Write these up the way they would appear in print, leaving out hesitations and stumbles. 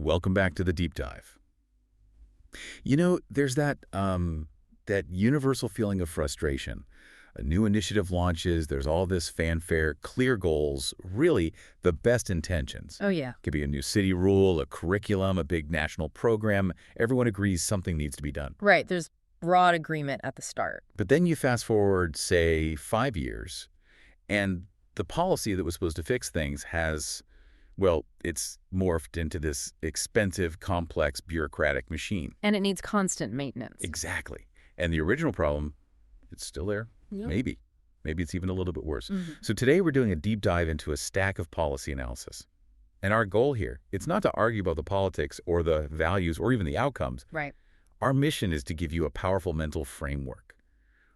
Welcome back to the deep dive. You know, there's that universal feeling of frustration. A new initiative launches, there's all this fanfare, clear goals, really the best intentions. Oh, yeah. Could be a new city rule, a curriculum, a big national program. Everyone agrees something needs to be done. Right. There's broad agreement at the start. But then you fast forward, say, 5 years, and the policy that was supposed to fix things has, well, it's morphed into this expensive, complex, bureaucratic machine. And it needs constant maintenance. Exactly. And the original problem, it's still there. Yeah. Maybe. Maybe it's even a little bit worse. Mm-hmm. So today we're doing a deep dive into a stack of policy analysis. And our goal here, it's not to argue about the politics or the values or even the outcomes. Right. Our mission is to give you a powerful mental framework,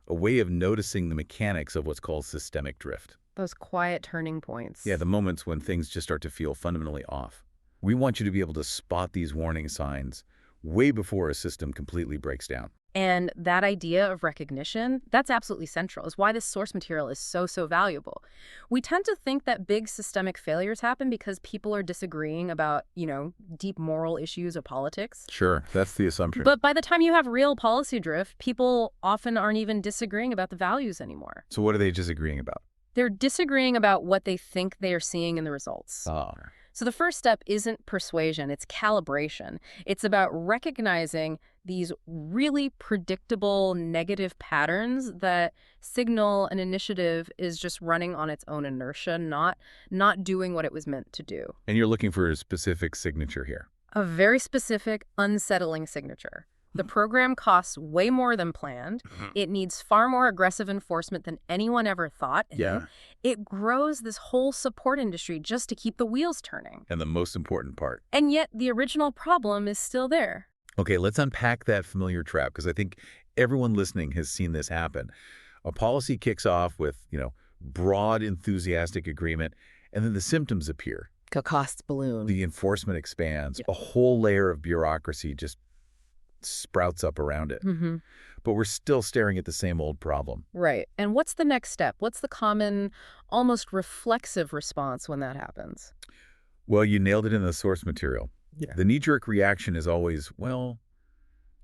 a way of noticing the mechanics of what's called systemic drift. Those quiet turning points. Yeah, the moments when things just start to feel fundamentally off. We want you to be able to spot these warning signs way before a system completely breaks down. And that idea of recognition, that's absolutely central, is why this source material is so valuable. We tend to think that big systemic failures happen because people are disagreeing about, deep moral issues or politics. Sure, that's the assumption. But by the time you have real policy drift, people often aren't even disagreeing about the values anymore. So what are they disagreeing about? They're disagreeing about what they think they are seeing in the results. Oh. So the first step isn't persuasion, it's calibration. It's about recognizing these really predictable negative patterns that signal an initiative is just running on its own inertia, not doing what it was meant to do. And you're looking for a specific signature here. A very specific, unsettling signature. The program costs way more than planned. It needs far more aggressive enforcement than anyone ever thought. Yeah. It grows this whole support industry just to keep the wheels turning. And the most important part. And yet the original problem is still there. Okay, let's unpack that familiar trap, because I think everyone listening has seen this happen. A policy kicks off with, broad, enthusiastic agreement, and then the symptoms appear. Costs balloon. The enforcement expands. A whole layer of bureaucracy just sprouts up around it. Mm-hmm. But we're still staring at the same old problem. Right. And what's the next step? What's the common, almost reflexive response when that happens? Well, you nailed it in the source material. Yeah. The knee-jerk reaction is always, well,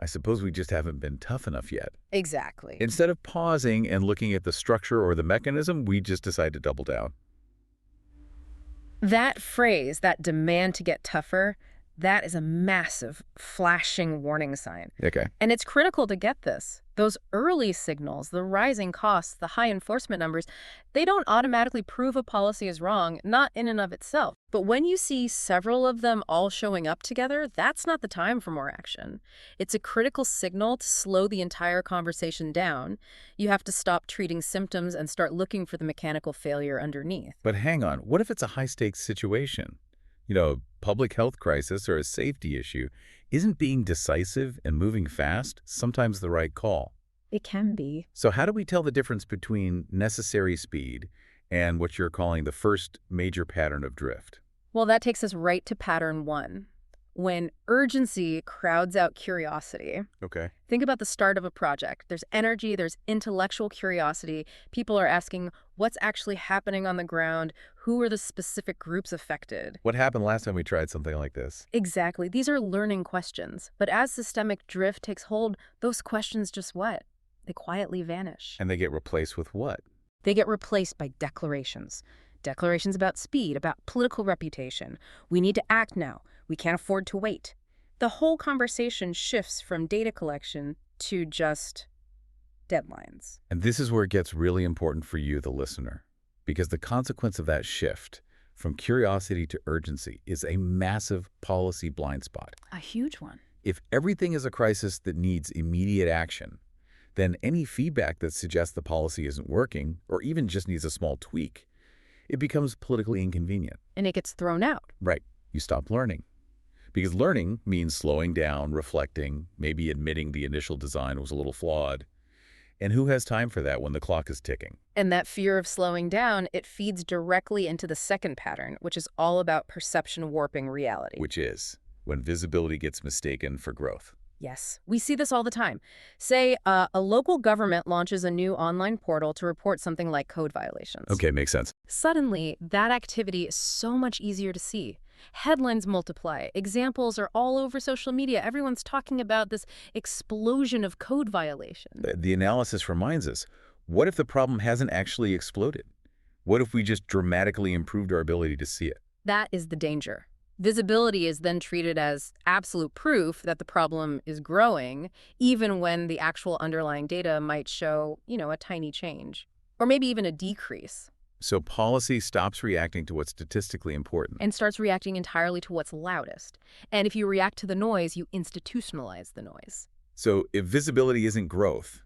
I suppose we just haven't been tough enough yet. Exactly. Instead of pausing and looking at the structure or the mechanism, we just decide to double down. That phrase, that demand to get tougher, that is a massive, flashing warning sign. Okay. And it's critical to get this. Those early signals, the rising costs, the high enforcement numbers, they don't automatically prove a policy is wrong, not in and of itself. But when you see several of them all showing up together, that's not the time for more action. It's a critical signal to slow the entire conversation down. You have to stop treating symptoms and start looking for the mechanical failure underneath. But hang on, what if it's a high-stakes situation? Public health crisis or a safety issue. Isn't being decisive and moving fast sometimes the right call? It can be. So how do we tell the difference between necessary speed and what you're calling the first major pattern of drift? Well, that takes us right to pattern one. When urgency crowds out curiosity. Okay. Think about the start of a project. There's energy, there's intellectual curiosity. People are asking, what's actually happening on the ground? Who are the specific groups affected? What happened last time we tried something like this? Exactly. These are learning questions. But as systemic drift takes hold, those questions just what? They quietly vanish. And they get replaced with what? They get replaced by declarations. Declarations about speed, about political reputation. We need to act now. We can't afford to wait. The whole conversation shifts from data collection to just deadlines. And this is where it gets really important for you, the listener, because the consequence of that shift from curiosity to urgency is a massive policy blind spot. A huge one. If everything is a crisis that needs immediate action, then any feedback that suggests the policy isn't working, or even just needs a small tweak, it becomes politically inconvenient. And it gets thrown out. Right. You stop learning. Because learning means slowing down, reflecting, maybe admitting the initial design was a little flawed. And who has time for that when the clock is ticking? And that fear of slowing down, it feeds directly into the second pattern, which is all about perception warping reality. Which is when visibility gets mistaken for growth. Yes, we see this all the time. Say a local government launches a new online portal to report something like code violations. Okay, makes sense. Suddenly, that activity is so much easier to see. Headlines multiply. Examples are all over social media. Everyone's talking about this explosion of code violation. The analysis reminds us, what if the problem hasn't actually exploded? What if we just dramatically improved our ability to see it? That is the danger. Visibility is then treated as absolute proof that the problem is growing, even when the actual underlying data might show, a tiny change, or maybe even a decrease, So policy stops reacting to what's statistically important. and starts reacting entirely to what's loudest. And if you react to the noise, you institutionalize the noise. So if visibility isn't growth,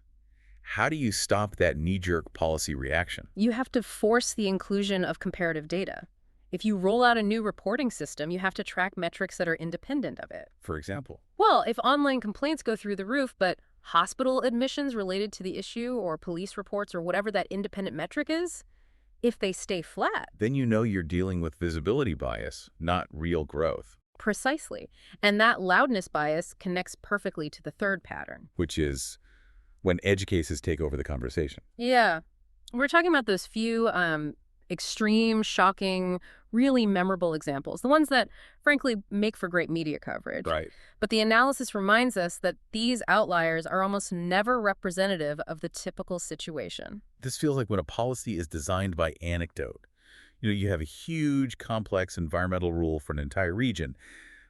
how do you stop that knee-jerk policy reaction? You have to force the inclusion of comparative data. If you roll out a new reporting system, you have to track metrics that are independent of it. For example, Well, if online complaints go through the roof, but hospital admissions related to the issue or police reports or whatever that independent metric is, if they stay flat. then you know you're dealing with visibility bias, not real growth, Precisely. And that loudness bias connects perfectly to the third pattern. which is when edge cases take over the conversation. Yeah. We're talking about those few extreme, shocking, really memorable examples, the ones that, frankly, make for great media coverage. Right. But the analysis reminds us that these outliers are almost never representative of the typical situation. This feels like when a policy is designed by anecdote. You have a huge, complex environmental rule for an entire region,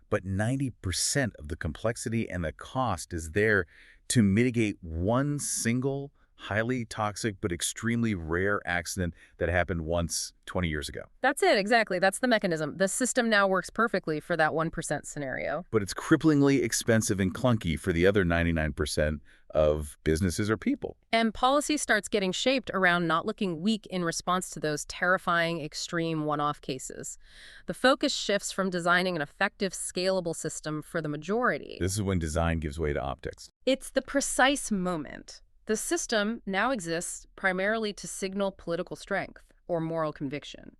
but 90% of the complexity and the cost is there to mitigate one single, highly toxic but extremely rare accident that happened once 20 years ago. That's it, exactly. That's the mechanism. The system now works perfectly for that 1% scenario. But it's cripplingly expensive and clunky for the other 99% of businesses or people. And policy starts getting shaped around not looking weak in response to those terrifying, extreme one-off cases. The focus shifts from designing an effective, scalable system for the majority. This is when design gives way to optics. It's the precise moment. The system now exists primarily to signal political strength or moral conviction,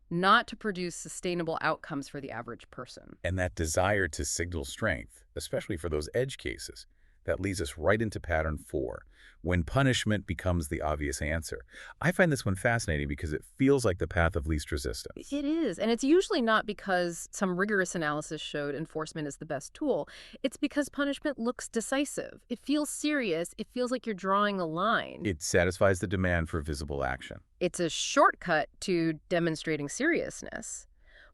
not to produce sustainable outcomes for the average person. And that desire to signal strength, especially for those edge cases, that leads us right into pattern 4, when punishment becomes the obvious answer. I find this one fascinating because it feels like the path of least resistance. It is, and it's usually not because some rigorous analysis showed enforcement is the best tool. It's because punishment looks decisive. It feels serious. It feels like you're drawing a line. It satisfies the demand for visible action. It's a shortcut to demonstrating seriousness.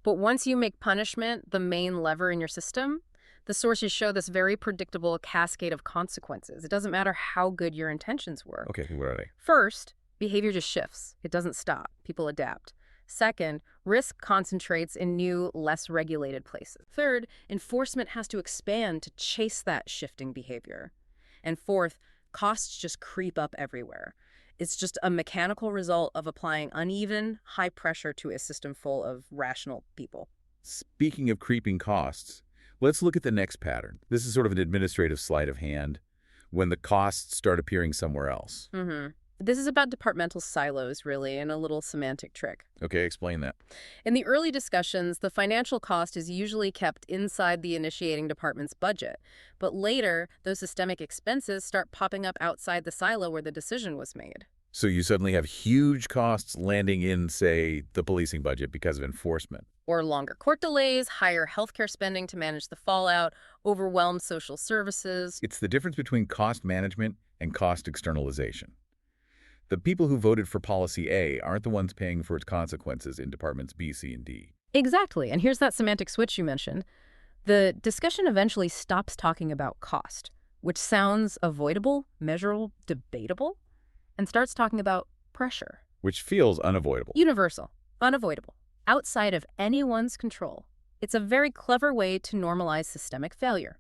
But once you make punishment the main lever in your system, the sources show this very predictable cascade of consequences. It doesn't matter how good your intentions were. Okay, what are they? First, behavior just shifts. It doesn't stop. People adapt. Second, risk concentrates in new, less regulated places. Third, enforcement has to expand to chase that shifting behavior. And fourth, costs just creep up everywhere. It's just a mechanical result of applying uneven, high pressure to a system full of rational people. Speaking of creeping costs, let's look at the next pattern. This is sort of an administrative sleight of hand when the costs start appearing somewhere else. This is about departmental silos, really, and a little semantic trick. Okay, explain that. In the early discussions, the financial cost is usually kept inside the initiating department's budget. But later, those systemic expenses start popping up outside the silo where the decision was made. So you suddenly have huge costs landing in, say, the policing budget because of enforcement. Or longer court delays, higher healthcare spending to manage the fallout, overwhelmed social services. It's the difference between cost management and cost externalization. The people who voted for policy A aren't the ones paying for its consequences in departments B, C, and D. Exactly. And here's that semantic switch you mentioned. The discussion eventually stops talking about cost, which sounds avoidable, measurable, debatable, and starts talking about pressure. Which feels unavoidable. Universal, unavoidable, outside of anyone's control. It's a very clever way to normalize systemic failure.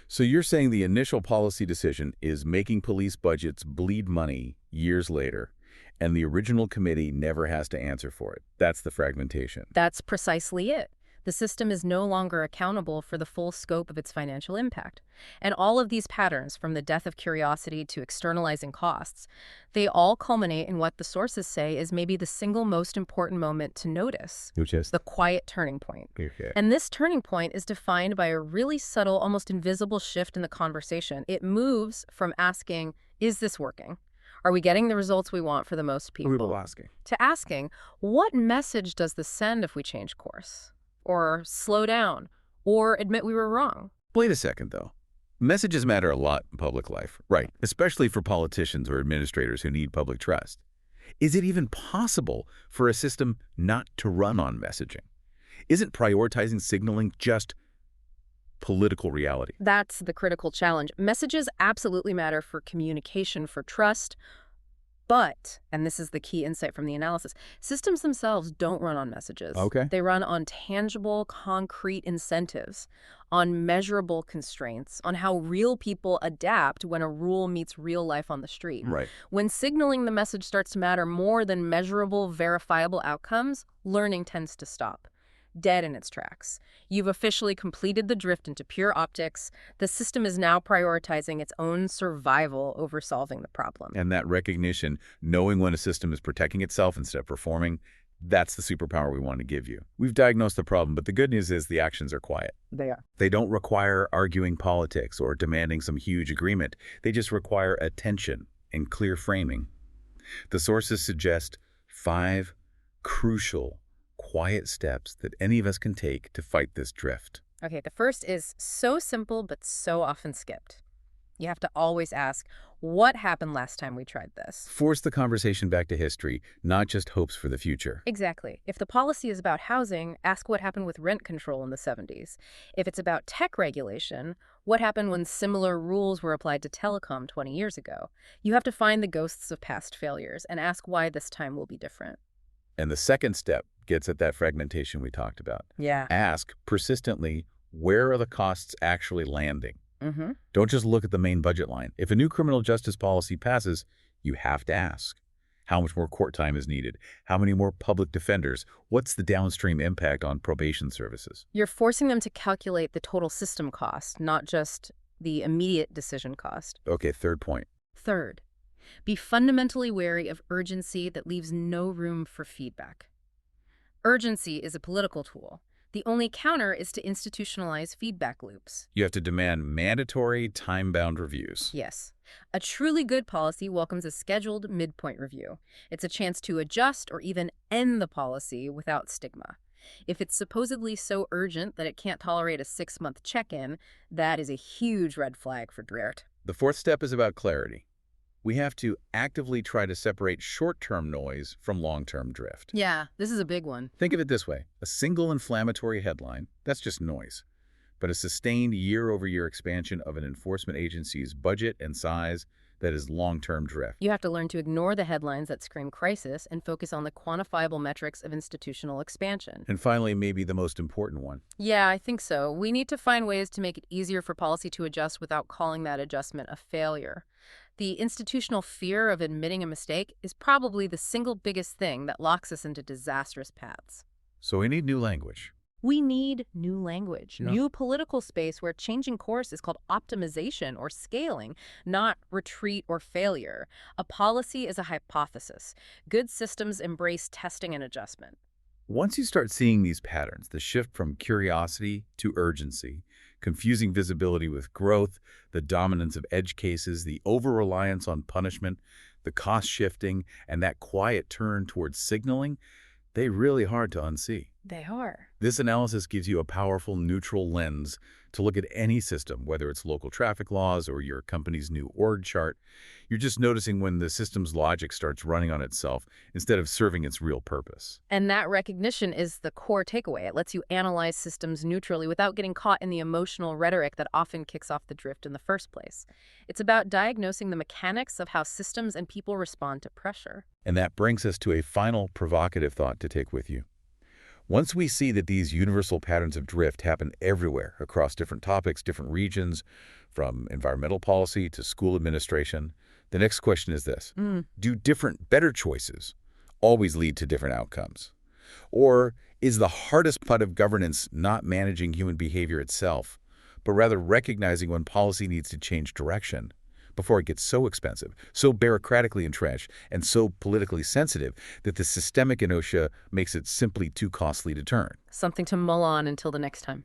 So you're saying the initial policy decision is making police budgets bleed money years later, and the original committee never has to answer for it. That's the fragmentation. That's precisely it. The system is no longer accountable for the full scope of its financial impact. And all of these patterns, from the death of curiosity to externalizing costs, they all culminate in what the sources say is maybe the single most important moment to notice, Which is the quiet turning point. okay. And this turning point is defined by a really subtle, almost invisible shift in the conversation. It moves from asking, is this working? Are we getting the results we want for the most people? asking. To asking, what message does this send if we change course? or slow down, or admit we were wrong. Wait a second, though. Messages matter a lot in public life, right? Especially for politicians or administrators who need public trust. Is it even possible for a system not to run on messaging? Isn't prioritizing signaling just political reality? That's the critical challenge. Messages absolutely matter for communication, for trust, but, and this is the key insight from the analysis, systems themselves don't run on messages. Okay. They run on tangible, concrete incentives, on measurable constraints, on how real people adapt when a rule meets real life on the street. Right. When signaling the message starts to matter more than measurable, verifiable outcomes, learning tends to stop. Dead in its tracks. You've officially completed the drift into pure optics. The system is now prioritizing its own survival over solving the problem. And that recognition, knowing when a system is protecting itself instead of performing, that's the superpower we want to give you. We've diagnosed the problem, but the good news is the actions are quiet. They are. They don't require arguing politics or demanding some huge agreement. They just require attention and clear framing. The sources suggest 5 crucial, quiet steps that any of us can take to fight this drift. Okay, the first is so simple but so often skipped. You have to always ask, what happened last time we tried this? Force the conversation back to history, not just hopes for the future. Exactly. If the policy is about housing, ask what happened with rent control in the 70s. If it's about tech regulation, what happened when similar rules were applied to telecom 20 years ago? You have to find the ghosts of past failures and ask why this time will be different. And the second step gets at that fragmentation we talked about. Yeah. Ask persistently, where are the costs actually landing? Mm-hmm. Don't just look at the main budget line. If a new criminal justice policy passes, you have to ask, how much more court time is needed? How many more public defenders? What's the downstream impact on probation services? You're forcing them to calculate the total system cost, not just the immediate decision cost. Okay, third point. Third, be fundamentally wary of urgency that leaves no room for feedback. Urgency is a political tool. The only counter is to institutionalize feedback loops. You have to demand mandatory, time-bound reviews. Yes. A truly good policy welcomes a scheduled midpoint review. It's a chance to adjust or even end the policy without stigma. If it's supposedly so urgent that it can't tolerate a 6-month check-in, that is a huge red flag for drift. The fourth step is about clarity. We have to actively try to separate short-term noise from long-term drift. Yeah, this is a big one. Think of it this way. A single inflammatory headline, that's just noise. But a sustained year-over-year expansion of an enforcement agency's budget and size, that is long-term drift. You have to learn to ignore the headlines that scream crisis and focus on the quantifiable metrics of institutional expansion. And finally, maybe the most important one. Yeah, I think so. We need to find ways to make it easier for policy to adjust without calling that adjustment a failure. The institutional fear of admitting a mistake is probably the single biggest thing that locks us into disastrous paths. So we need new language. We need new language, Yeah. new political space where changing course is called optimization or scaling, not retreat or failure. A policy is a hypothesis. Good systems embrace testing and adjustment. Once you start seeing these patterns, the shift from curiosity to urgency, confusing visibility with growth, the dominance of edge cases, the over-reliance on punishment, the cost shifting, and that quiet turn towards signaling, they're really hard to unsee. They are. This analysis gives you a powerful, neutral lens to look at any system, whether it's local traffic laws or your company's new org chart. You're just noticing when the system's logic starts running on itself instead of serving its real purpose. And that recognition is the core takeaway. It lets you analyze systems neutrally without getting caught in the emotional rhetoric that often kicks off the drift in the first place. It's about diagnosing the mechanics of how systems and people respond to pressure. And that brings us to a final provocative thought to take with you. Once we see that these universal patterns of drift happen everywhere across different topics, different regions, from environmental policy to school administration, the next question is this. Do different, better choices always lead to different outcomes? Or is the hardest part of governance not managing human behavior itself, but rather recognizing when policy needs to change direction before it gets so expensive, so bureaucratically entrenched, and so politically sensitive that the systemic inertia makes it simply too costly to turn? Something to mull on until the next time.